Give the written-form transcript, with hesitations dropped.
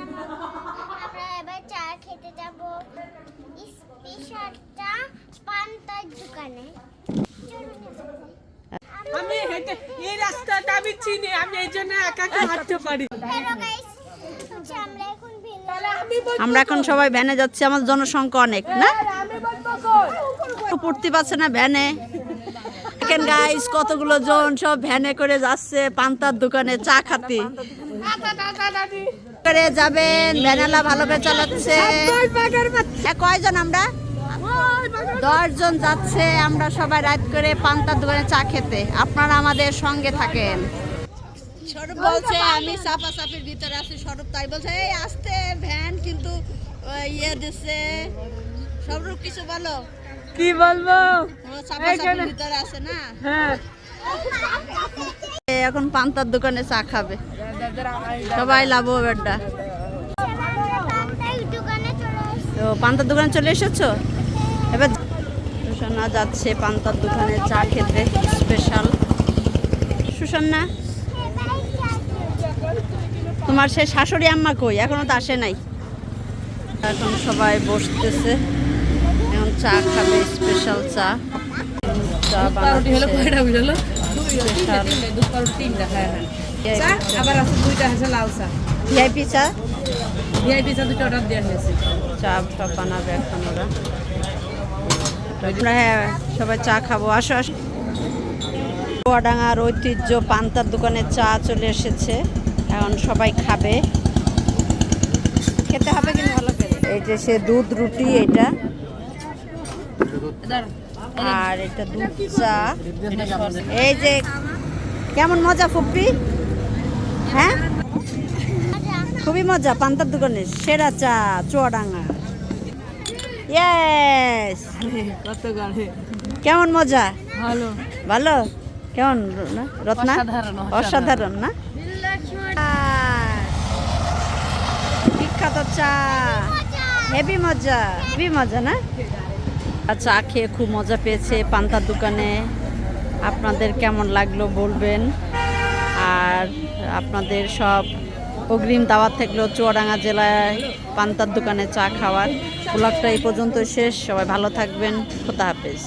আমরা এবার চা খেতে যাব স্পেশালটা পান্তার দোকানে। আমি হেঁটে এই রাস্তাটা আমি চিনি, আমি এই জন্য একা একা হাঁটতে পারি। হ্যালো গাইস, আমরা এখন আমরা এখন সবাই ভ্যানে যাচ্ছি, আমাদের জনসংখ্যা অনেক না, পড়তে পারছে না ভ্যানে। দেখেন গাইস কতগুলো জন সব ভ্যানে করে যাচ্ছে পান্তার দোকানে চা খাতে করে যাবেন। ভ্যানালা ভালো করে চালাচ্ছে। কয়জন আমরা? 10 জন যাচ্ছে। আমরা সবাই রাত করে পান্তার দোকানে চা খেতে। আপনারা আমাদের সঙ্গে থাকেন। সৌরভ বলছে আমি চাপাচাপির ভিতরে আছি। সৌরভ তাই বলছে এই আসতে ভ্যান কিন্তু ইয়ে দিচ্ছে। সৌরভ কিছু বলো। কি বলবো, চাপাচাপির ভিতরে আছে না। হ্যাঁ এখন পান্তার দোকানে চা খাবে সবাই। লাভো বেড্ডা পান্তার দোকানে চলে আসছি। তো পান্তার দোকানে চলে এসেছো। এবার সুষন্না যাচ্ছে পান্তার দোকানে চা খেতে স্পেশাল। সুষন্না তোমার সে শাশুড়ি আম্মা কই? এখনো তো আসে নাই। এখন সবাই বসতেছে, এখন চা খাবে স্পেশাল চা। চা ভিআইপি চা, ভিআইপি চা দুটো অর্ডার দেওয়া হয়েছে। চা সব বানাবে এখন ওরা। আমরা হ্যাঁ সবাই চা খাবো, আসো আসো। চুয়াডাঙ্গার ঐতিহ্য পান্তার দোকানে চা চলে এসেছে, এখন সবাই খাবে। খেতে হবে কিন্তু ভালো করে। এই যে সে দুধ রুটি, এটা আর এটা দুধ চা। এই যে কেমন মজা ফুপি? হ্যাঁ খুবই মজা। পান্তার দোকানে সেরা চা চুয়াডাঙ্গা। ইয়েস। কত গাড়ি, কেমন মজা? ভালো ভালো। কেমন না রত্না? অসাধারণ, অসাধারণ না? বিখ্যাত চা, হেভি মজা, হেভি মজা না? চা খেয়ে খুব মজা পেয়েছে পান্তার দোকানে। আপনাদের কেমন লাগলো বলবেন। আর আপনাদের সব অগ্রিম দাওয়াত থাকলো চুয়াডাঙ্গা জেলায় পান্তার দোকানে চা খাওয়ার। ব্লগটা এই পর্যন্ত শেষ। সবাই ভালো থাকবেন। খোদা হাফেজ।